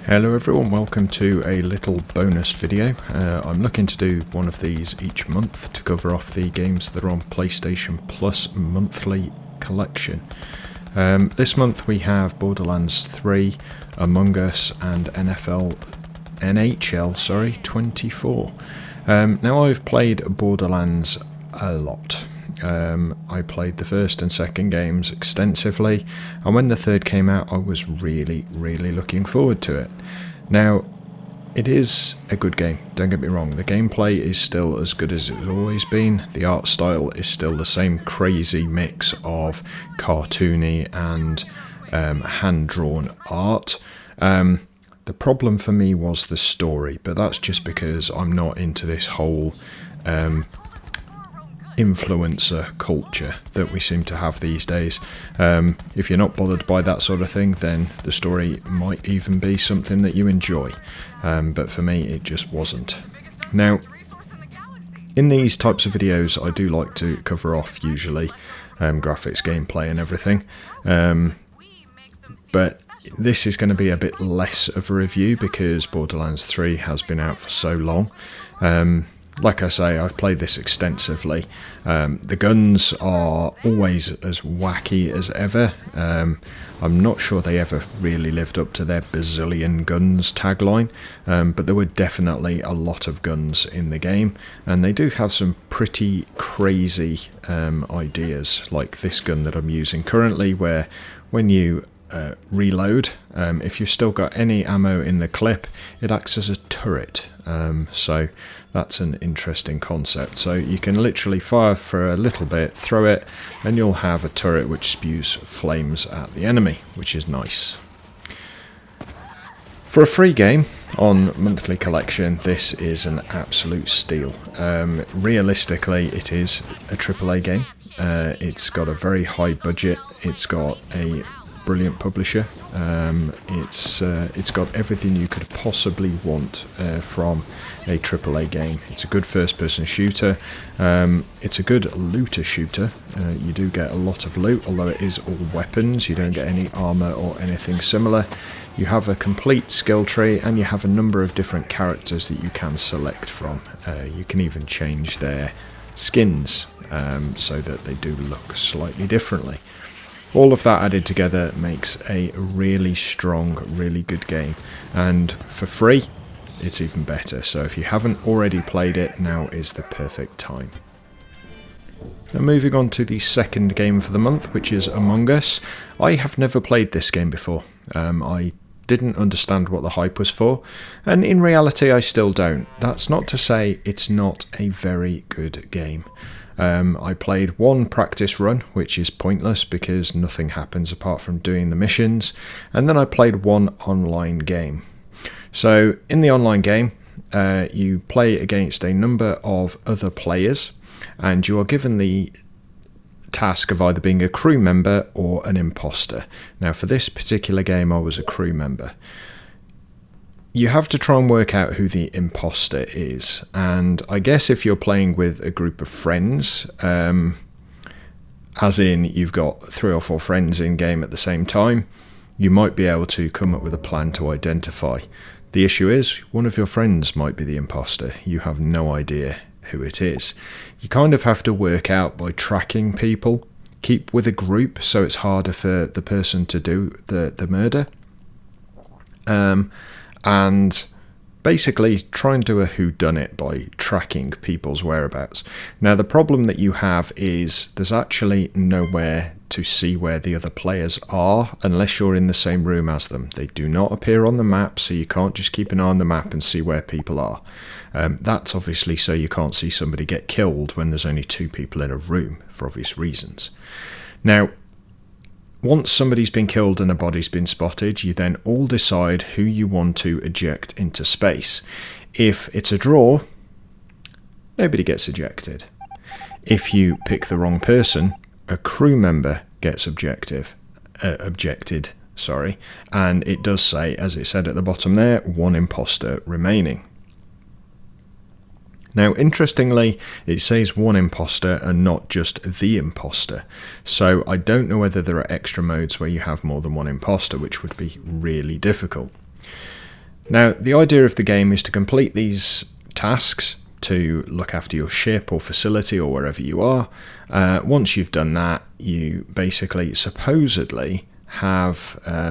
Hello everyone, welcome to a little bonus video. I'm looking to do one of these each month to cover off the games that are on PlayStation Plus monthly collection. This month we have Borderlands 3, Among Us and NHL 24. Now I've played Borderlands a lot. I played the first and second games extensively, and when the third came out I was really looking forward to it. Now, it is a good game, don't get me wrong. The gameplay is still as good as it's always been. The art style is still the same crazy mix of cartoony and hand-drawn art. The problem for me was the story, but that's just because I'm not into this whole influencer culture that we seem to have these days. If you're not bothered by that sort of thing, then the story might even be something that you enjoy, but for me it just wasn't. Now, in these types of videos I do like to cover off usually graphics, gameplay and everything, but this is going to be a bit less of a review because Borderlands 3 has been out for so long. Like I say, I've played this extensively. The guns are always as wacky as ever. I'm not sure they ever really lived up to their bazillion guns tagline, but there were definitely a lot of guns in the game, and they do have some pretty crazy ideas, like this gun that I'm using currently, where when you reload, if you've still got any ammo in the clip, it acts as a turret. So that's an interesting concept. So you can literally fire for a little bit, throw it, and you'll have a turret which spews flames at the enemy, which is nice. For a free game on monthly collection, this is an absolute steal. Realistically, it is a AAA game. It's got a very high budget. It's got a brilliant publisher. It's got everything you could possibly want from a AAA game. It's a good first-person shooter. It's a good looter shooter. You do get a lot of loot, although it is all weapons. You don't get any armor or anything similar. You have a complete skill tree, and you have a number of different characters that you can select from. You can even change their skins so that they do look slightly differently. All of that added together makes a really strong, really good game, and for free it's even better. So if you haven't already played it, now is the perfect time. Now, moving on to the second game for the month, which is Among Us. I have never played this game before. I didn't understand what the hype was for, and in reality I still don't. That's not to say it's not a very good game. I played one practice run, which is pointless because nothing happens apart from doing the missions, and then I played one online game. So in the online game, you play against a number of other players, and you are given the task of either being a crew member or an imposter. Now for this particular game I was a crew member. You have to try and work out who the imposter is, and I guess if you're playing with a group of friends, as in you've got 3 or 4 friends in game at the same time, you might be able to come up with a plan to identify. The issue is, one of your friends might be the imposter. You have no idea who it is. You kind of have to work out by tracking people, keep with a group so it's harder for the person to do the murder. And basically try and do a whodunit by tracking people's whereabouts. Now the problem that you have is there's actually nowhere to see where the other players are unless you're in the same room as them. They do not appear on the map, so you can't just keep an eye on the map and see where people are. That's obviously so you can't see somebody get killed when there's only 2 people in a room, for obvious reasons. Now, once somebody's been killed and a body's been spotted, you then all decide who you want to eject into space. If it's a draw, nobody gets ejected. If you pick the wrong person, a crew member gets objected, and it does say, as it said at the bottom there, 1 imposter remaining. Now, interestingly, it says 1 imposter and not just the imposter. So I don't know whether there are extra modes where you have more than 1 imposter, which would be really difficult. Now, the idea of the game is to complete these tasks to look after your ship or facility or wherever you are. Once you've done that, you basically supposedly have the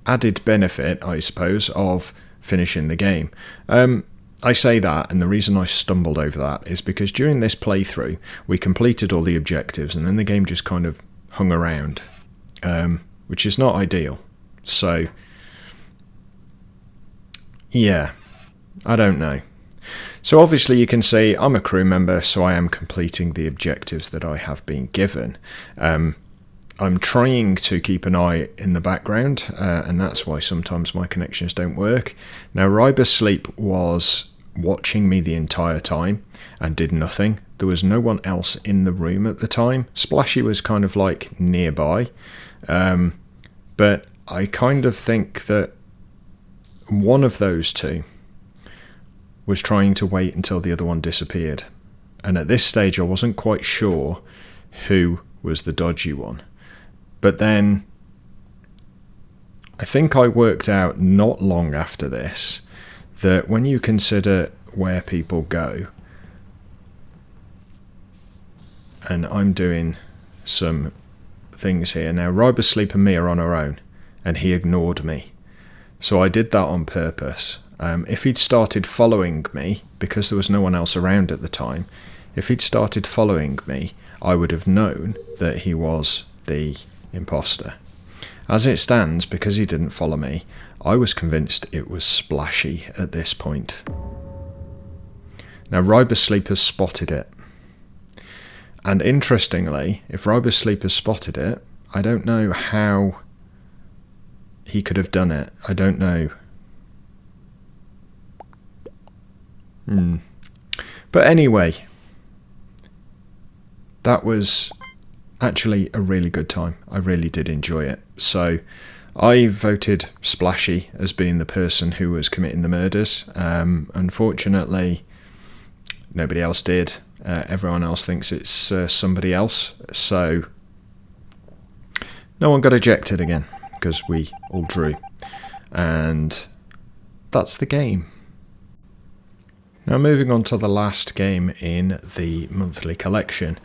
added benefit, I suppose, of finishing the game. I say that, and the reason I stumbled over that is because during this playthrough, we completed all the objectives, and then the game just kind of hung around, which is not ideal. So, yeah, I don't know. So obviously you can see I'm a crew member, so I am completing the objectives that I have been given. I'm trying to keep an eye in the background, and that's why sometimes my connections don't work. Now, Ryber Sleep was watching me the entire time and did nothing. There was no one else in the room at the time. Splashy was kind of like nearby, but I kind of think that one of those two was trying to wait until the other one disappeared. And at this stage I wasn't quite sure who was the dodgy one. But then I think I worked out not long after this that when you consider where people go, and I'm doing some things here now, Ryber Sleep and me are on our own, and he ignored me. So I did that on purpose. If he'd started following me, because there was no one else around at the time, if he'd started following me, I would have known that he was the imposter. As it stands, because he didn't follow me, I was convinced it was Splashy at this point. Now, Ryber Sleep has spotted it. And interestingly, if Ryber Sleep has spotted it, I don't know how he could have done it. I don't know. But anyway, that was actually a really good time. I really did enjoy it. So I voted Splashy as being the person who was committing the murders. Unfortunately, nobody else did. Everyone else thinks it's somebody else. So no one got ejected again because we all drew. And that's the game. Now moving on to the last game in the monthly collection.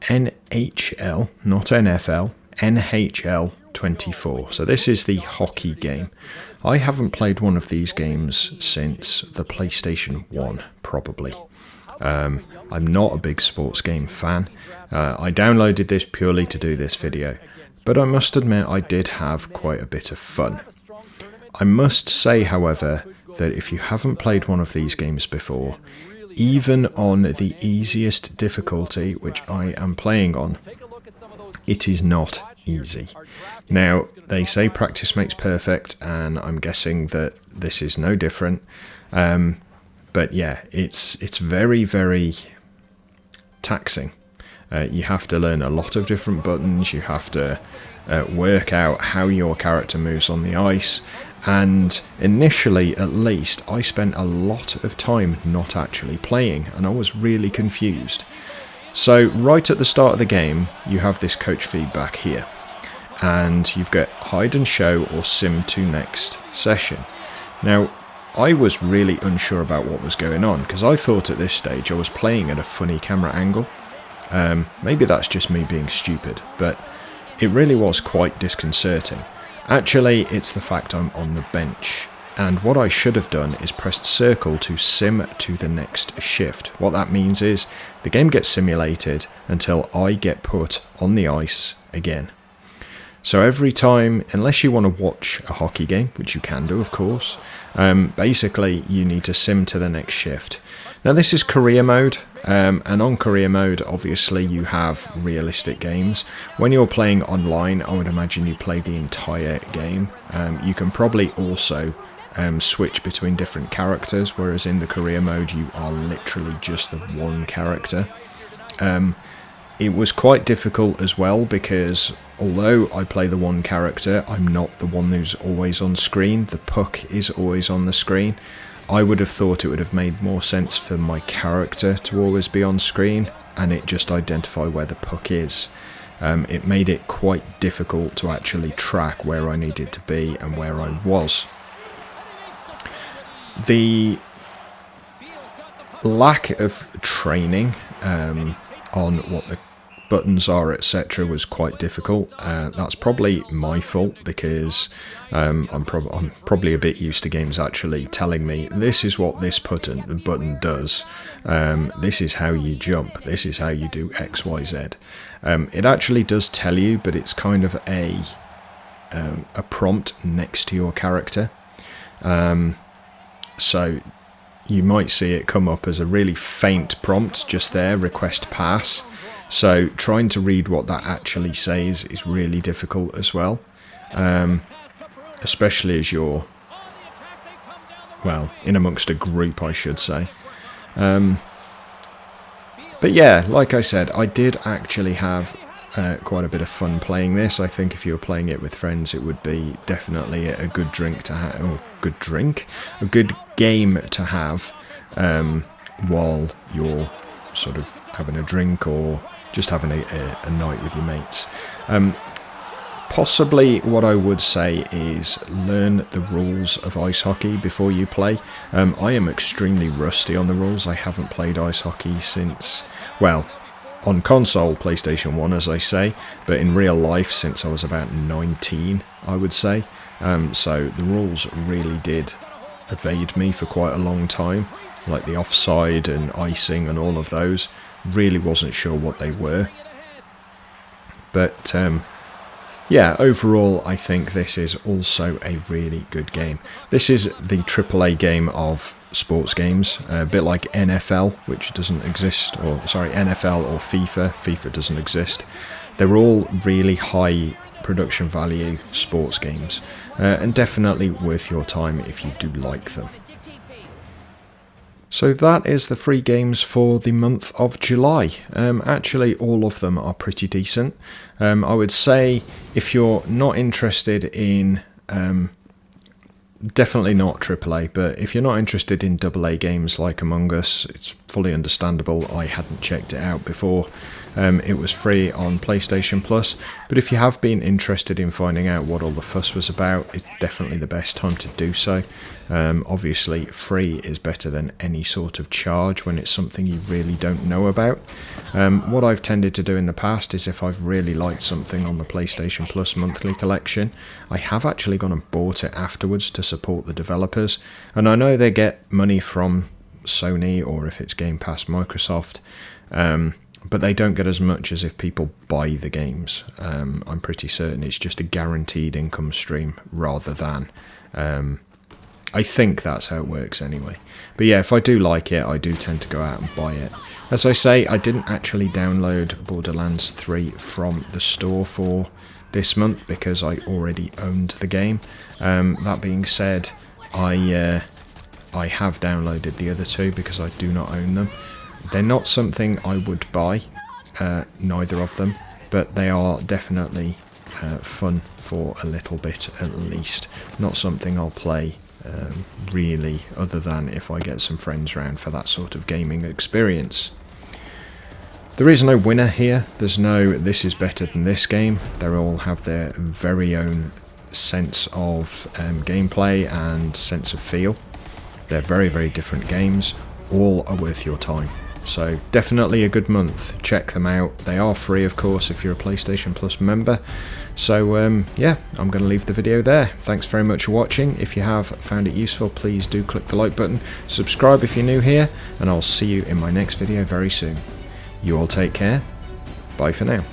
NHL, not NFL, NHL 24. So this is the hockey game. I haven't played one of these games since the PlayStation 1, probably. I'm not a big sports game fan. I downloaded this purely to do this video, but I must admit I did have quite a bit of fun. I must say, however, that if you haven't played one of these games before, even on the easiest difficulty, which I am playing on, it is not easy. Now, they say practice makes perfect, and I'm guessing that this is no different. But yeah, it's very, very taxing. You have to learn a lot of different buttons. You have to work out how your character moves on the ice. And initially, at least, I spent a lot of time not actually playing, and I was really confused. So right at the start of the game, you have this coach feedback here, and you've got hide and show or sim to next session. Now, I was really unsure about what was going on, because I thought at this stage I was playing at a funny camera angle. Maybe that's just me being stupid, but it really was quite disconcerting. Actually, it's the fact I'm on the bench, and what I should have done is pressed circle to sim to the next shift. What that means is the game gets simulated until I get put on the ice again. So every time, unless you want to watch a hockey game, which you can do of course, basically you need to sim to the next shift. Now this is career mode, and on career mode obviously you have realistic games. When you're playing online, I would imagine you play the entire game. You can probably also switch between different characters, whereas in the career mode you are literally just the one character. It was quite difficult as well because although I play the one character, I'm not the one who's always on screen. The puck is always on the screen. I would have thought it would have made more sense for my character to always be on screen and it just identify where the puck is. it made it quite difficult to actually track where I needed to be and where I was. The lack of training on what the buttons are, etc., was quite difficult. That's probably my fault, because I'm probably a bit used to games actually telling me this is what this button does, this is how you jump, this is how you do X, Y, Z. It actually does tell you, but it's kind of a prompt next to your character, so you might see it come up as a really faint prompt just there, request pass. So trying to read what that actually says is really difficult as well, especially as you're, well, in amongst a group, I should say. But yeah, like I said, I did actually have quite a bit of fun playing this. I think if you were playing it with friends, it would be definitely a good drink to have, or a good game to have while you're sort of having a drink or just having a night with your mates. Possibly what I would say is learn the rules of ice hockey before you play. I am extremely rusty on the rules. I haven't played ice hockey since, well, on console, PlayStation 1, as I say, but in real life since I was about 19, I would say. So the rules really did evade me for quite a long time, like the offside and icing and all of those. Really wasn't sure what they were. But yeah, overall I think this is also a really good game. This is the AAA game of sports games, a bit like NFL, which doesn't exist, or sorry, NFL or FIFA. FIFA doesn't exist. They're all really high production value sports games, and definitely worth your time if you do like them. So that is the free games for the month of July. Actually, all of them are pretty decent. I would say if you're not interested in, definitely not AAA, but if you're not interested in AA games like Among Us, it's fully understandable. I hadn't checked it out before. It was free on PlayStation Plus, but if you have been interested in finding out what all the fuss was about, it's definitely the best time to do so. Obviously, free is better than any sort of charge when it's something you really don't know about. What I've tended to do in the past is if I've really liked something on the PlayStation Plus monthly collection, I have actually gone and bought it afterwards to support the developers. And I know they get money from Sony, or if it's Game Pass, Microsoft, but they don't get as much as if people buy the games. I'm pretty certain it's just a guaranteed income stream rather than... I think that's how it works anyway. But yeah, if I do like it, I do tend to go out and buy it. As I say, I didn't actually download Borderlands 3 from the store for this month because I already owned the game. That being said, I have downloaded the other two because I do not own them. They're not something I would buy, neither of them, but they are definitely fun for a little bit at least. Not something I'll play really, other than if I get some friends round for that sort of gaming experience. There is no winner here. There's no this is better than this game. They all have their very own sense of gameplay and sense of feel. They're very, very different games. All are worth your time. So definitely a good month. Check them out. They are free, of course, if you're a PlayStation Plus member. So yeah, I'm going to leave the video there. Thanks very much for watching. If you have found it useful, please do click the like button. Subscribe if you're new here, and I'll see you in my next video very soon. You all take care. Bye for now.